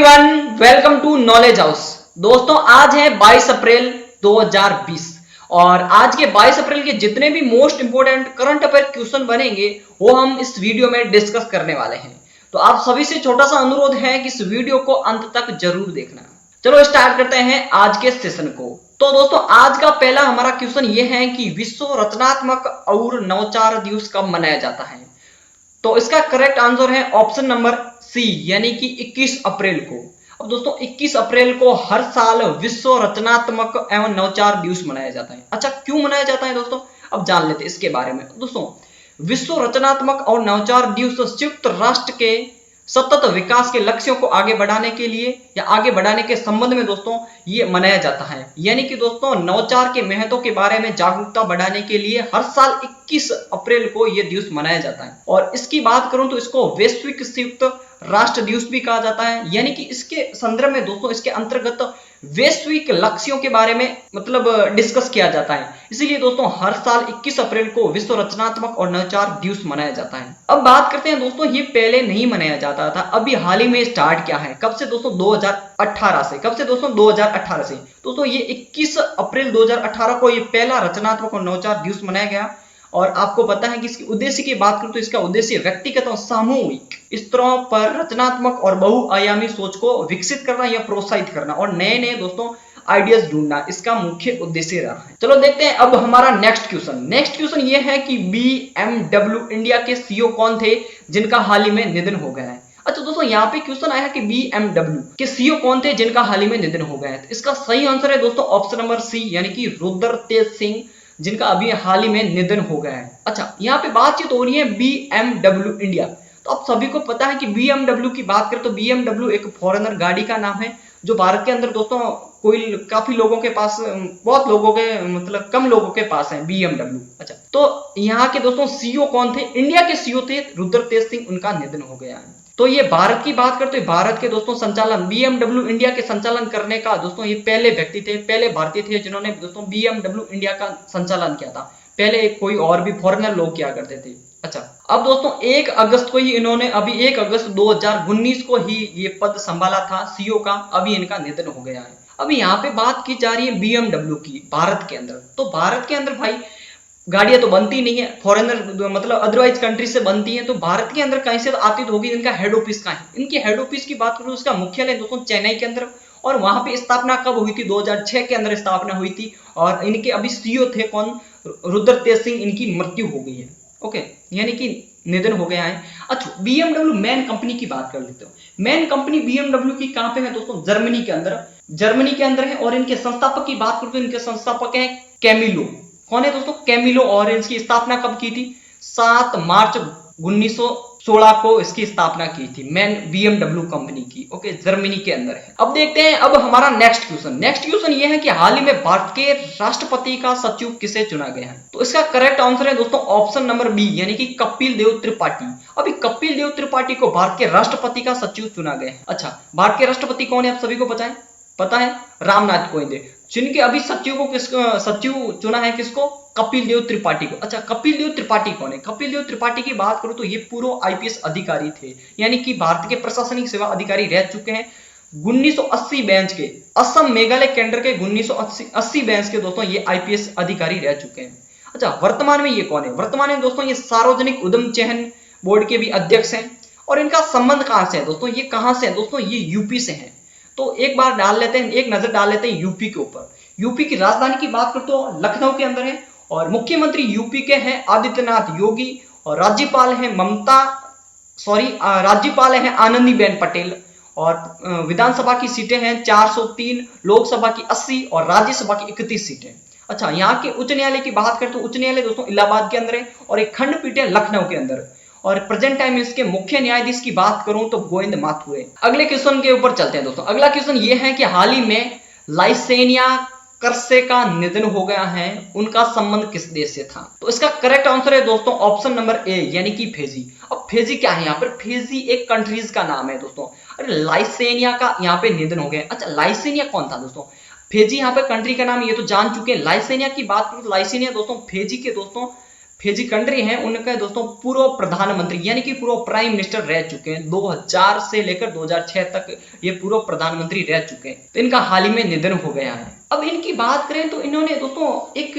Everyone, welcome to knowledge house. दोस्तों आज है 22 अप्रैल 2020 और आज के 22 अप्रैल के जितने भी most important current affair question बनेंगे वो हम इस वीडियो में डिस्कस करने वाले हैं। तो आप सभी से छोटा सा अनुरोध है कि इस वीडियो को अंत तक जरूर देखना। चलो स्टार्ट करते हैं आज के सेशन को। तो दोस्तों आज का पहला हमारा क्वेश्चन ये है कि विश्व रचनात्मक और नवाचार दिवस कब मनाया जाता है। तो इसका करेक्ट आंसर है ऑप्शन नंबर सी यानी कि 21 अप्रैल को। अब दोस्तों 21 अप्रैल को हर साल विश्व रचनात्मक एवं नवाचार दिवस मनाया जाता है। अच्छा क्यों मनाया जाता है दोस्तों, अब जान लेते हैं इसके बारे में। दोस्तों विश्व रचनात्मक और नवाचार दिवस संयुक्त राष्ट्र के सतत विकास के लक्ष्यों को आगे बढ़ाने के लिए या आगे बढ़ाने के संबंध में दोस्तों ये मनाया जाता है। यानी कि दोस्तों नवाचार के महत्व के बारे में जागरूकता बढ़ाने के लिए हर साल 21 अप्रैल को ये दिवस मनाया जाता है। और इसकी बात करूं तो इसको वैश्विक संयुक्त राष्ट्र दिवस भी कहा जाता है। यानी कि इसके संदर्भ में दोस्तों इसके अंतर्गत वैश्विक लक्ष्यों के बारे में मतलब डिस्कस किया जाता है। इसीलिए दोस्तों हर साल 21 अप्रैल को विश्व रचनात्मक और नवाचार दिवस मनाया जाता है। अब बात करते हैं दोस्तों ये पहले नहीं मनाया जाता था, अभी हाल ही में स्टार्ट किया है। कब से दोस्तों 2018 से। कब से दोस्तों 2018 से। दोस्तों ये 21 अप्रैल 2018 को ये पहला रचनात्मक और नवाचार दिवस मनाया गया। और आपको पता है कि इसके उद्देश्य की बात करूं तो इसका उद्देश्य व्यक्तिगत और सामूहिक स्तरों पर रचनात्मक और बहुआयामी सोच को विकसित करना या प्रोत्साहित करना और नए नए दोस्तों आइडियाज ढूंढना इसका मुख्य उद्देश्य रहा है। चलो देखते हैं अब हमारा नेक्स्ट क्वेश्चन। नेक्स्ट क्वेश्चन ये है कि BMW इंडिया के सीईओ कौन थे जिनका हाल ही में निधन हो गया है। अच्छा दोस्तों यहाँ पे क्वेश्चन आया है कि BMW के सीईओ कौन थे जिनका हाल ही में निधन हो गया है। तो इसका सही आंसर है दोस्तों ऑप्शन नंबर सी यानी कि रुद्रतेज सिंह जिनका अभी हाल ही में निधन हो गया है। अच्छा यहाँ पे बातचीत हो रही है BMW इंडिया। तो आप सभी को पता है कि BMW की बात करें तो BMW एक फॉरेनर गाड़ी का नाम है जो भारत के अंदर दोस्तों कोई काफी लोगों के पास, बहुत लोगों के मतलब कम लोगों के पास है BMW। अच्छा तो यहाँ के दोस्तों सीईओ कौन थे, इंडिया के सीईओ थे रुद्रतेज सिंह, उनका निधन हो गया है। तो ये भारत की बात करते हैं, भारत के दोस्तों संचालन BMW इंडिया के संचालन करने का दोस्तों ये पहले व्यक्ति थे, पहले भारतीय थे जिन्होंने दोस्तों BMW इंडिया का संचालन किया था। पहले कोई और भी फॉरेनर लोग किया करते थे। अच्छा अब दोस्तों 1 अगस्त को ही इन्होंने अभी 1 अगस्त 2019 को ही ये पद संभाला था सीईओ का, अभी इनका निधन हो गया है। अभी यहाँ पे बात की जा रही है BMW की भारत के अंदर। तो भारत के अंदर भाई गाड़ियां तो बनती नहीं है, फॉरेनर मतलब अदरवाइज कंट्री से बनती हैं, तो भारत के अंदर कहीं से तो आती तो होगी। इनका हेड ऑफिस कहाँ है, इनकी हेड ऑफिस की बात करूं उसका मुख्यालय दोस्तों चेन्नई के अंदर। और वहां पे स्थापना कब हुई थी, 2006 के अंदर स्थापना हुई थी। और इनके अभी सीईओ थे कौन, रुद्रतेज सिंह, इनकी मृत्यु हो गई है। ओके यानी कि निधन हो गया है। अच्छा BMW मैन कंपनी की बात कर लेते हो। मैन कंपनी BMW की कहां पे है दोस्तों, जर्मनी के अंदर, जर्मनी के अंदर है। और इनके संस्थापक की बात करते हो, इनके संस्थापक है कैमिलो। कौन है दोस्तों, कैमिलो। और इसकी स्थापना कब की थी, 7 मार्च 1916 को इसकी स्थापना की थी मैन BMW कंपनी की। ओके जर्मनी के अंदर है। अब देखते हैं अब हमारा नेक्स्ट क्वेश्चन। नेक्स्ट क्वेश्चन ये है कि हाल ही में भारत के राष्ट्रपति का सचिव किसे चुना गया है। तो इसका करेक्ट आंसर है दोस्तों ऑप्शन नंबर बी यानी कि कपिल देव त्रिपाठी। अभी कपिल देव त्रिपाठी को भारत के राष्ट्रपति का सचिव चुना गया है। अच्छा भारत के राष्ट्रपति कौन है आप सभी को पता है रामनाथ कोविंद, जिनके अभी सचिव को सचिव चुना है किसको, कपिल देव त्रिपाठी को। अच्छा कपिल देव त्रिपाठी कौन है, कपिल देव त्रिपाठी की बात करूं तो ये पूर्व IPS अधिकारी थे, यानी कि भारत के प्रशासनिक सेवा अधिकारी रह चुके हैं। 1980 बेंच के असम मेघालय केंद्र के 1980 बेंच के दोस्तों ये IPS अधिकारी रह चुके हैं। अच्छा वर्तमान में ये कौन है, वर्तमान में दोस्तों ये सार्वजनिक उद्यम चयन बोर्ड के भी अध्यक्ष हैं। और इनका संबंध कहां से है दोस्तों, ये कहां से है दोस्तों, ये यूपी से है। तो एक बार डाल लेते हैं, एक नजर डाल लेते हैं यूपी के ऊपर। यूपी की राजधानी की बात करते हो लखनऊ के अंदर है। और मुख्यमंत्री यूपी के हैं आदित्यनाथ योगी। और राज्यपाल है राज्यपाल है आनंदीबेन पटेल। और विधानसभा की सीटें हैं 403, लोकसभा की 80 और राज्यसभा की 31 सीटें। अच्छा यहाँ के उच्च न्यायालय की बात करते हो, उच्च न्यायालय दोस्तों इलाहाबाद के अंदर है और एक खंडपीठ है लखनऊ के अंदर। और प्रेजेंट टाइम इसके मुख्य न्यायाधीश की बात करूं तो गोविंद माथुर है। अगले क्वेश्चन के ऊपर चलते हैं दोस्तों। अगला क्वेश्चन ये है कि हाल ही में लाइसेनिया कर्से का निधन हो गया है, उनका संबंध किस देश से था। तो इसका करेक्ट आंसर है दोस्तों ऑप्शन नंबर ए यानी कि फिजी। अब फिजी क्या है यहाँ पर, फिजी एक कंट्रीज का नाम है दोस्तों। अरे लाइसेनिया का यहाँ पे निधन हो गया। अच्छा लाइसेनिया कौन था दोस्तों, फिजी यहाँ पे कंट्री का नाम, ये तो जान चुके हैं। लाइसेनिया की बात करूं तो लाइसेनिया दोस्तों फिजी के दोस्तों फिजी कंट्री है उनका दोस्तों पूर्व प्रधानमंत्री यानी कि पूर्व प्राइम मिनिस्टर रह चुके हैं। 2000 से लेकर 2006 तक ये पूर्व प्रधानमंत्री रह चुके हैं। तो इनका हाल ही में निधन हो गया है। अब इनकी बात करें तो इन्होंने दोस्तों एक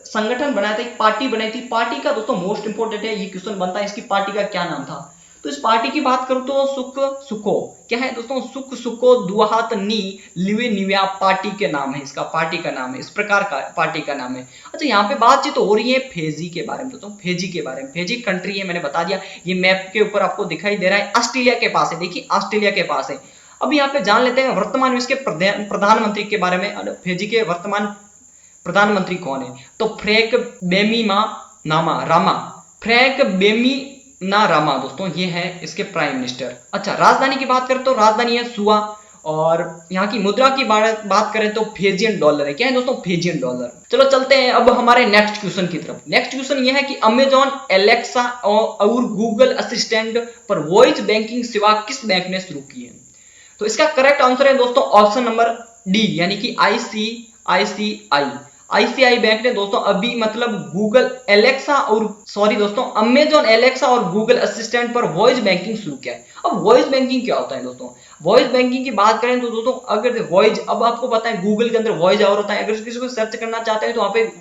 संगठन बनाया था, एक पार्टी बनाई थी। पार्टी का दोस्तों मोस्ट इंपोर्टेंट है, ये क्वेश्चन बनता है इसकी पार्टी का क्या नाम था। तो इस पार्टी की बात करूं तो सुख सुखो, क्या है दोस्तों, सुख सुखो दुहात नी लिवे निव्या पार्टी के नाम है, इसका पार्टी का नाम है, इस प्रकार का पार्टी का नाम है। अच्छा, यहाँ पे बातचीत हो रही है फेजी के बारे में। दोस्तों फेजी के बारे में, फेजी कंट्री है, मैंने बता दिया। ये मैप के ऊपर आपको दिखाई दे रहा है, ऑस्ट्रेलिया के पास है। देखिए ऑस्ट्रेलिया के पास है। अब यहाँ पे जान लेते हैं वर्तमान में इसके प्रधानमंत्री के बारे में। फेजी के वर्तमान प्रधानमंत्री कौन है? तो फ्रैंक बेमीमा नामा रामा, फ्रैंक बेमी ना रामा दोस्तों, ये है इसके प्राइम मिनिस्टर। अच्छा, राजधानी की बात करें तो राजधानी है सुआ, और यहाँ की मुद्रा की बात करें तो फेजियन डॉलर है। क्या है दोस्तों? फेजियन डॉलर। चलो चलते हैं अब हमारे नेक्स्ट क्वेश्चन की तरफ। नेक्स्ट क्वेश्चन ये है कि अमेजॉन, एलेक्सा और गूगल असिस्टेंट पर वॉइस बैंकिंग सेवा किस बैंक ने शुरू की है? तो इसका करेक्ट आंसर है दोस्तों ऑप्शन नंबर डी, यानी कि आईसीआई बैंक ने दोस्तों अभी मतलब गूगल एलेक्सा और सॉरी दोस्तों अमेजॉन एलेक्सा और गूगल असिस्टेंट पर वॉइस बैंकिंग शुरू किया है। अब वॉइस बैंकिंग क्या होता है दोस्तों? वॉइस बैंकिंग की बात करें तो दोस्तों अगर वॉइस, अब आपको पता है गूगल के अंदर वॉइस और होता है। अगर किसी को सर्च करना चाहते हैं तो वहां पे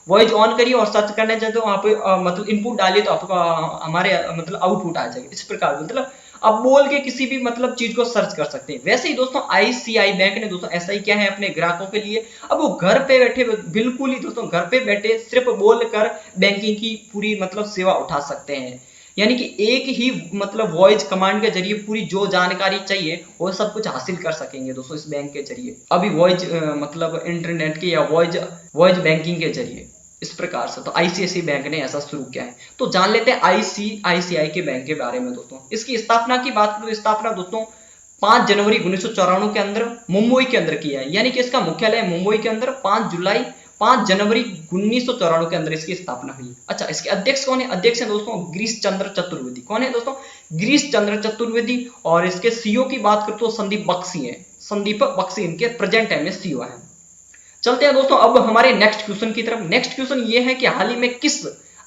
वॉइस ऑन करिए और सर्च करना चाहते हो वहां पे मतलब इनपुट डालिए तो आपको हमारे मतलब आउटपुट आ जाएगा। इस प्रकार मतलब अब बोल के किसी भी मतलब चीज को सर्च कर सकते हैं। वैसे ही दोस्तों आईसीआई बैंक ने दोस्तों ऐसा ही किया है अपने ग्राहकों के लिए। अब वो घर पे बैठे, बिल्कुल ही दोस्तों घर पे बैठे सिर्फ बोलकर बैंकिंग की पूरी मतलब सेवा उठा सकते हैं। यानी कि एक ही मतलब वॉइस कमांड के जरिए पूरी जो जानकारी चाहिए वो सब कुछ हासिल कर सकेंगे दोस्तों इस बैंक के जरिए। अभी वॉइस मतलब इंटरनेट के या वॉइस बैंकिंग के जरिए, इस प्रकार से। तो आईसीआईसीआई बैंक ने ऐसा शुरू किया है। तो जान लेते हैं आईसीआईसीआई के बैंक के बारे में दोस्तों। इसकी स्थापना की बात करें तो स्थापना दोस्तों 5 जनवरी 1994 के अंदर मुंबई के अंदर किया है। यानी कि इसका मुख्यालय मुंबई के अंदर 5 जनवरी 1994 के अंदर इसकी स्थापना हुई। अच्छा, इसके अध्यक्ष कौन है? अध्यक्ष है दोस्तों गिरीश चंद्र चतुर्वेदी। कौन है दोस्तों? गिरीश चंद्र चतुर्वेदी। और इसके सीईओ की बात करें तो संदीप बख्शी है। संदीप बख्शी इनके प्रेजेंट टाइम में सीईओ है। चलते हैं दोस्तों अब हमारे नेक्स्ट क्वेश्चन की तरफ। नेक्स्ट क्वेश्चन ये है कि हाल ही में किस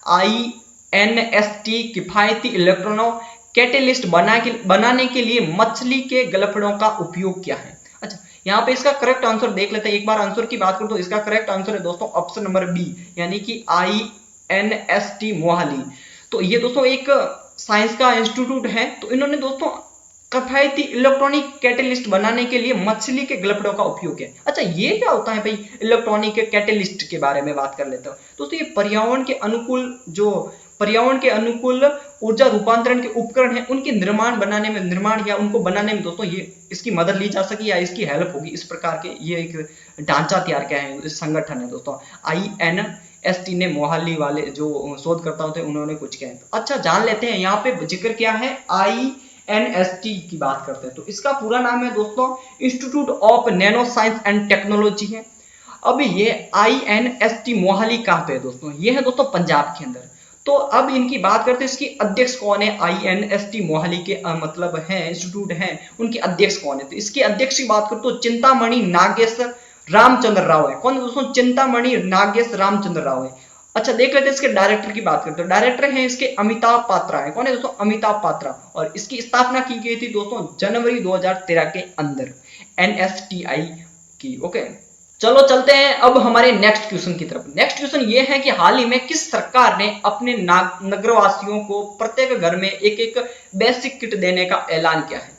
आईएनएसटी किफायती इलेक्ट्रॉनों कैटेलिस्ट बनाने के लिए मछली के गलफड़ों का उपयोग किया है? अच्छा, यहाँ पे इसका करेक्ट आंसर देख लेते हैं। एक बार आंसर की बात करूं तो इसका करेक्ट आंसर है दोस्तों ऑप्शन नंबर बी, यानी कि आईएनएसटी मोहाली। तो ये दोस्तों एक साइंस का इंस्टीट्यूट है। तो इन्होंने दोस्तों किफायती इलेक्ट्रॉनिक कैटेलिस्ट बनाने के लिए मछली के गलफड़ों का उपयोग किया। अच्छा, ये क्या होता है भाई? इलेक्ट्रॉनिक कैटेलिस्ट के बारे में बात कर लेते हो दोस्तों। ये पर्यावरण के अनुकूल ऊर्जा रूपांतरण के उपकरण है, उनके निर्माण या उनको बनाने में दोस्तों ये इसकी मदद ली जा सके या इसकी हेल्प होगी। इस प्रकार के ये एक ढांचा तैयार किया है, इस संगठन है दोस्तों। आईएनएसटी ने मोहाली वाले जो शोधकर्ता थे उन्होंने कुछ किया है। अच्छा, जान लेते हैं यहाँ पे जिक्र क्या है। आईएनएसटी की बात करते हैं तो इसका पूरा नाम है दोस्तों institute of nano science and technology है। अब ये आईएनएसटी मोहाली कहाँ पे है दोस्तों? ये है दोस्तों पंजाब के अंदर। तो अब इनकी बात करते हैं, इसकी अध्यक्ष कौन है? आईएनएसटी मोहाली के मतलब है इंस्टीट्यूट है, उनके अध्यक्ष कौन है? तो इसके अध्यक्ष की बात करें तो चिंतामणि नागेश रामचंद्र राव है। कौन है दोस्तों? चिंतामणि नागेश रामचंद्र राव है। अच्छा, देख लेते हैं इसके डायरेक्टर की बात करते हैं। डायरेक्टर हैं इसके अमिताभ पात्रा है। कौन है दोस्तों? अमिताभ पात्रा। और इसकी स्थापना की गई थी दोस्तों जनवरी 2013 के अंदर एनएसटीआई की। ओके, चलो चलते हैं अब हमारे नेक्स्ट क्वेश्चन की तरफ। नेक्स्ट क्वेश्चन ये है कि हाल ही में किस सरकार ने अपने नगरवासियों को प्रत्येक घर में एक बेसिक किट देने का ऐलान किया है?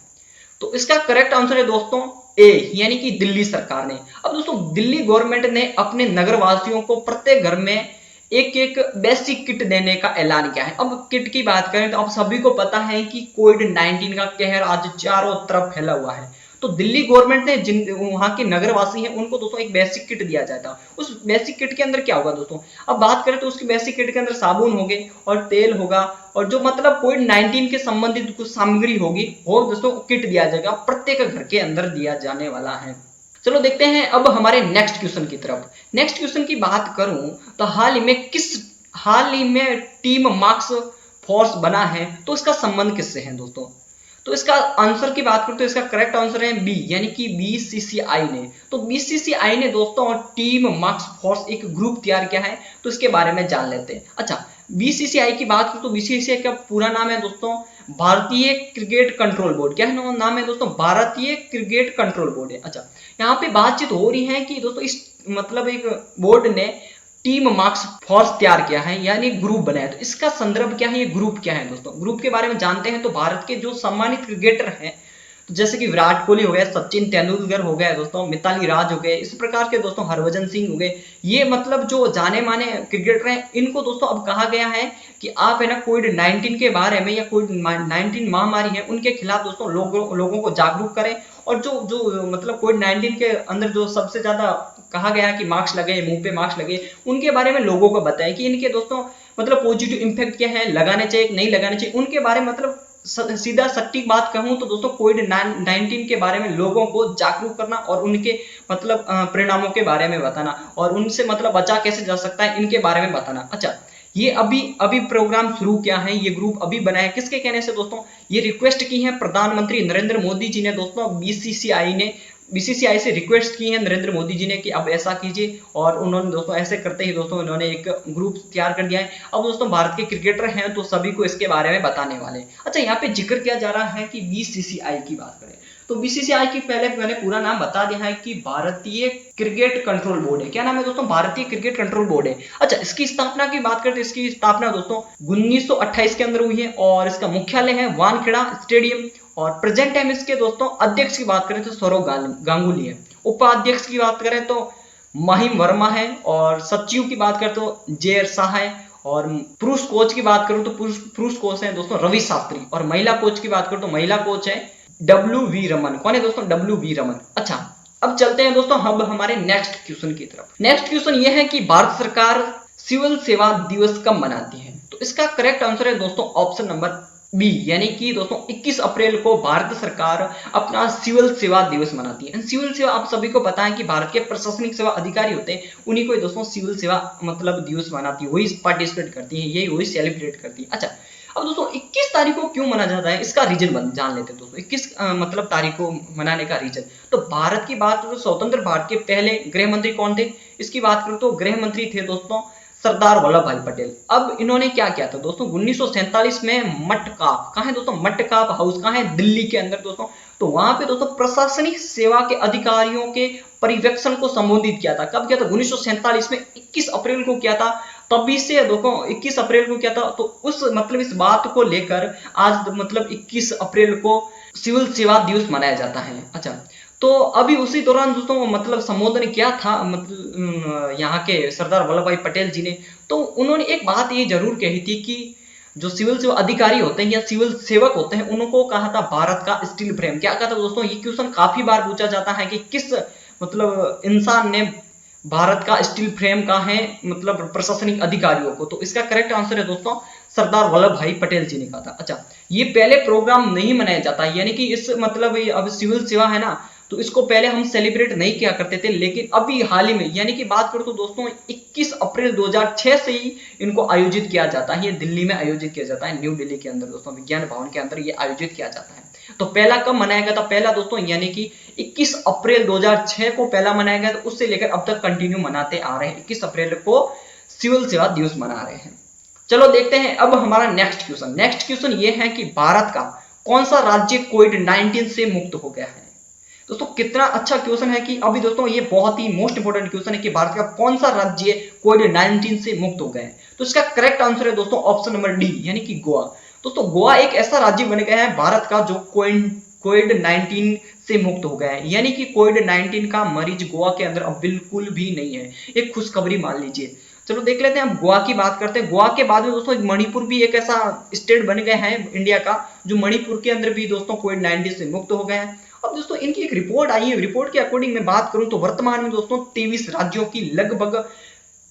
तो इसका करेक्ट आंसर है दोस्तों ए, यानी कि दिल्ली सरकार ने। अब दोस्तों दिल्ली गवर्नमेंट ने अपने नगरवासियों को प्रत्येक घर में एक बेसिक किट देने का ऐलान किया है। अब किट की बात करें तो आप सभी को पता है कि कोविड-19 का कहर आज चारों तरफ फैला हुआ है। तो दिल्ली गवर्नमेंट ने जिन वहां के नगरवासी हैं उनको दोस्तों एक बेसिक किट दिया जाता है। उस बेसिक किट के अंदर क्या होगा दोस्तों? अब बात करें तो उसकी बेसिक किट के अंदर साबुन होंगे और तेल होगा और जो मतलब कोविड-19 के संबंधित कुछ सामग्री होगी वो दोस्तों किट दिया जाएगा, प्रत्येक घर के अंदर दिया जाने वाला है। चलो देखते हैं अब हमारे नेक्स्ट क्वेश्चन की तरफ। नेक्स्ट क्वेश्चन की बात करूं तो हाल ही में टीम मार्क्स फोर्स बना है, तो इसका संबंध किससे है दोस्तों? तो इसका आंसर की बात करें तो इसका करेक्ट आंसर है बी, यानी कि बीसीसीआई ने। तो बीसीसीआई ने दोस्तों टीम मार्क्स फोर्स एक ग्रुप तैयार किया है, तो इसके बारे में जान लेते हैं। अच्छा, बीसीसीआई की बात करें तो बीसीसीआई का पूरा नाम है दोस्तों भारतीय क्रिकेट कंट्रोल बोर्ड। क्या है नाम है दोस्तों? भारतीय क्रिकेट कंट्रोल बोर्ड है। अच्छा, यहाँ पे बातचीत हो रही है कि दोस्तों इस मतलब एक बोर्ड ने टीम मार्क्स फोर्स तैयार किया है, यानी ग्रुप बनाया। तो इसका संदर्भ क्या है, ये ग्रुप क्या है दोस्तों? ग्रुप के बारे में जानते हैं तो भारत के जो सम्मानित क्रिकेटर हैं, तो जैसे कि विराट कोहली हो गया, सचिन तेंदुलकर हो गया दोस्तों, मिताली राज हो गए, इस प्रकार के दोस्तों हरभजन सिंह हो गए, ये मतलब जो जाने माने क्रिकेटर हैं, इनको दोस्तों अब कहा गया है कि आप है ना कोविड-19 के बारे में या कोविड-19 महामारी है उनके खिलाफ दोस्तों लोगों को जागरूक करें। और जो जो मतलब कोविड-19 के अंदर जो सबसे ज्यादा कहा गया कि मार्क्स लगे, मुंह पे मार्क्स लगे, उनके बारे में लोगों को बताएं कि इनके दोस्तों मतलब पॉजिटिव इम्पैक्ट क्या है, लगाने चाहिए कि नहीं लगाने चाहिए, उनके बारे में मतलब सीधा सटीक बात कहूं तो दोस्तों कोविड-19 के बारे में लोगों को जागरूक करना और उनके मतलब परिणामों के बारे में बताना और उनसे मतलब बचा कैसे जा सकता है इनके बारे में बताना। अच्छा, ये अभी अभी प्रोग्राम शुरू किया है, ये ग्रुप अभी बना है, किसके कहने से दोस्तों? ये रिक्वेस्ट की है प्रधानमंत्री नरेंद्र मोदी जी ने दोस्तों, बीसीसीआई से रिक्वेस्ट की है नरेंद्र मोदी जी ने कि अब ऐसा कीजिए, और उन्होंने दोस्तों ऐसे करते ही दोस्तों इन्होंने एक ग्रुप तैयार कर दिया है। अब दोस्तों भारत के क्रिकेटर हैं तो सभी को इसके बारे में बताने वाले। अच्छा, यहाँ पे जिक्र किया जा रहा है कि बीसीसीआई की बात करें तो बीसीसीआई की पहले मैंने पूरा नाम बता दिया है कि भारतीय क्रिकेट कंट्रोल बोर्ड है। क्या नाम है दोस्तों? भारतीय क्रिकेट कंट्रोल बोर्ड है। अच्छा, इसकी स्थापना की बात करते हैं, इसकी स्थापना दोस्तों 1928 के अंदर हुई है और इसका मुख्यालय है वानखेड़ा स्टेडियम। और प्रेजेंट टाइम इसके दोस्तों अध्यक्ष की बात करें तो सौरव गांगुली है। उपाध्यक्ष की बात करें तो महिम वर्मा है, और सचिव की बात करें तो जे शाह है, और पुरुष कोच की बात करूं तो पुरुष कोच है दोस्तों रवि शास्त्री, और महिला कोच की बात करूं तो महिला कोच है डब्ल्यू.वी. रमन। कौन है दोस्तों? डब्ल्यू.वी. रमन। अच्छा, अब चलते हैं दोस्तों हम हमारे नेक्स्ट क्वेश्चन की तरफ। नेक्स्ट क्वेश्चन ये है कि भारत सरकार सिविल सेवा दिवस कब मनाती है? तो इसका करेक्ट आंसर है दोस्तों ऑप्शन नंबर बी, यानी कि दोस्तों 21 अप्रैल को भारत सरकार अपना सिविल सेवा दिवस मनाती है। सिविल सेवा आप सभी को पता है कि भारत के प्रशासनिक सेवा अधिकारी होते हैं, उन्हीं को दोस्तों सिविल सेवा मतलब दिवस मनाती है, वही पार्टिसिपेट करती है, यही वही सेलिब्रेट करती है। अच्छा, अब दोस्तों 21 तारीख को क्यों मनाया जाता है, इसका रीजन जान लेते हैं दोस्तों। 21 मतलब तारीख को मनाने का रीजन, तो भारत की बात करो, स्वतंत्र भारत के पहले गृह मंत्री कौन थे, इसकी बात करो तो गृह मंत्री थे दोस्तों सरदार वल्लभ भाई पटेल। अब इन्होंने क्या किया था दोस्तों 1947 में मटकाप, कहां है दोस्तों? मटकाप हाउस कहां है? दिल्ली के अंदर दोस्तों। तो वहां पे दोस्तों प्रशासनिक सेवा के अधिकारियों के परिवेक्षण को संबोधित किया था। कब किया था? 1947 में 21 अप्रैल को किया था। तभी से देखो 21 अप्रैल को किया था, तो उस मतलब इस बात को लेकर आज मतलब 21 अप्रैल को सिविल सेवा दिवस मनाया जाता है। अच्छा, तो अभी उसी दौरान दोस्तों मतलब संबोधन किया था मतलब यहाँ के सरदार वल्लभ भाई पटेल जी ने, तो उन्होंने एक बात ये जरूर कही थी कि जो सिविल सेवा अधिकारी होते हैं या सिविल सेवक होते हैं उनको कहा था भारत का स्टील फ्रेम। क्या कहा था दोस्तों? ये क्वेश्चन काफी बार पूछा जाता है कि किस मतलब इंसान ने भारत का स्टील फ्रेम का है मतलब प्रशासनिक अधिकारियों को, तो इसका करेक्ट आंसर है दोस्तों सरदार वल्लभ भाई पटेल जी ने कहा था। अच्छा, ये पहले प्रोग्राम नहीं मनाया जाता, यानी कि इस मतलब अब सिविल सेवा है ना, तो इसको पहले हम सेलिब्रेट नहीं किया करते थे, लेकिन अभी हाल ही में यानी कि बात करूं तो दोस्तों 21 अप्रैल 2006 से ही इनको आयोजित किया जाता है। ये दिल्ली में आयोजित किया जाता है, न्यू दिल्ली के अंदर दोस्तों विज्ञान भवन के अंदर ये आयोजित किया जाता है। तो पहला कब मनाया गया था? पहला दोस्तों यानी कि 21 अप्रैल 2006 को पहला मनाया गया, तो उससे लेकर अब तक कंटिन्यू मनाते आ रहे हैं। 21 अप्रैल को सिविल सेवा दिवस मना रहे हैं। चलो देखते हैं अब हमारा नेक्स्ट क्वेश्चन। नेक्स्ट क्वेश्चन ये है कि भारत का कौन सा राज्य कोविड-19 से मुक्त हो गया है? दोस्तों कितना अच्छा क्वेश्चन है कि अभी दोस्तों ये बहुत ही मोस्ट इंपोर्टेंट क्वेश्चन है कि भारत का कौन सा राज्य कोविड-19 से मुक्त हो गया है। तो इसका करेक्ट आंसर है दोस्तों ऑप्शन नंबर डी, यानी कि गोवा। दोस्तों गोवा एक ऐसा राज्य बन गया है भारत का जो कोविड-19 से मुक्त हो गया है, यानी कि कोविड-19 का मरीज गोवा के अंदर अब बिल्कुल भी नहीं है। एक खुशखबरी मान लीजिए। चलो देख लेते हैं, हम गोवा की बात करते हैं। गोवा के बाद में दोस्तों मणिपुर भी एक ऐसा स्टेट बन गया है इंडिया का, जो मणिपुर के अंदर भी दोस्तों कोविड-19 से मुक्त हो गया है। अब दोस्तों इनकी एक रिपोर्ट आई है, रिपोर्ट के अकॉर्डिंग मैं बात करूं तो वर्तमान में दोस्तों 23 राज्यों की लगभग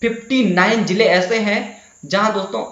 59 जिले ऐसे हैं जहां दोस्तों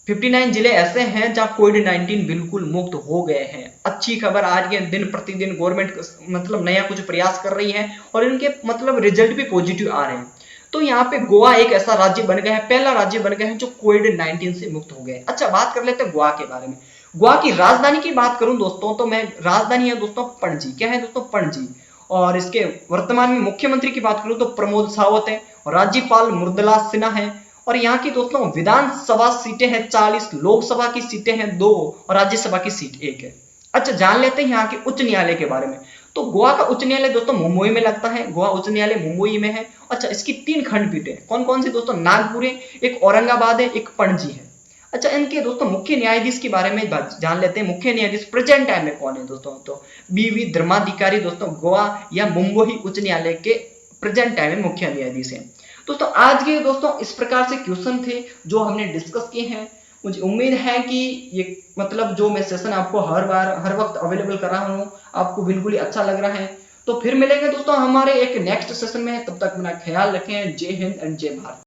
59 जिले ऐसे हैं जहां कोविड-19 बिल्कुल मुक्त हो गए हैं। अच्छी खबर, आज के दिन प्रतिदिन गवर्नमेंट मतलब नया कुछ प्रयास कर रही है और इनके मतलब रिजल्ट भी पॉजिटिव आ रहे हैं। तो यहाँ पे गोवा एक ऐसा राज्य बन गया है, पहला राज्य बन गया है जो कोविड-19 से मुक्त हो गए। अच्छा, बात कर लेते हैं गोवा के बारे में। गोवा की राजधानी की बात करूं दोस्तों तो मैं राजधानी है दोस्तों पणजी। क्या है दोस्तों? पणजी। और इसके वर्तमान में मुख्यमंत्री की बात करूं तो प्रमोद सावंत है, और राज्यपाल मृदुला सिन्हा है, और यहाँ की दोस्तों विधानसभा सीटें हैं 40, लोकसभा की सीटें हैं 2 और राज्यसभा की सीट 1 है। अच्छा, जान लेते हैं यहाँ के उच्च न्यायालय के बारे में। तो गोवा का उच्च न्यायालय दोस्तों मुंबई में लगता है, गोवा उच्च न्यायालय मुंबई में है। अच्छा, इसकी 3 खंडपीठें कौन कौन सी दोस्तों, नागपुर है, एक औरंगाबाद है, एक पणजी है। अच्छा, इनके दोस्तों मुख्य न्यायाधीश के बारे में जान लेते हैं। मुख्य न्यायाधीश प्रेजेंट टाइम में कौन है दोस्तों, तो बीवी धर्माधिकारी दोस्तों गोवा या मुंबई उच्च न्यायालय के प्रेजेंट टाइम में मुख्य न्यायाधीश हैं। दोस्तों आज के दोस्तों इस प्रकार से क्वेश्चन थे जो हमने डिस्कस किए हैं। मुझे उम्मीद है कि ये मतलब जो मैं सेशन आपको हर वक्त अवेलेबल कर रहा हूँ आपको बिल्कुल ही अच्छा लग रहा है। तो फिर मिलेंगे दोस्तों हमारे एक नेक्स्ट सेशन में, तब तक अपना ख्याल रखें। जय हिंद एंड जय भारत।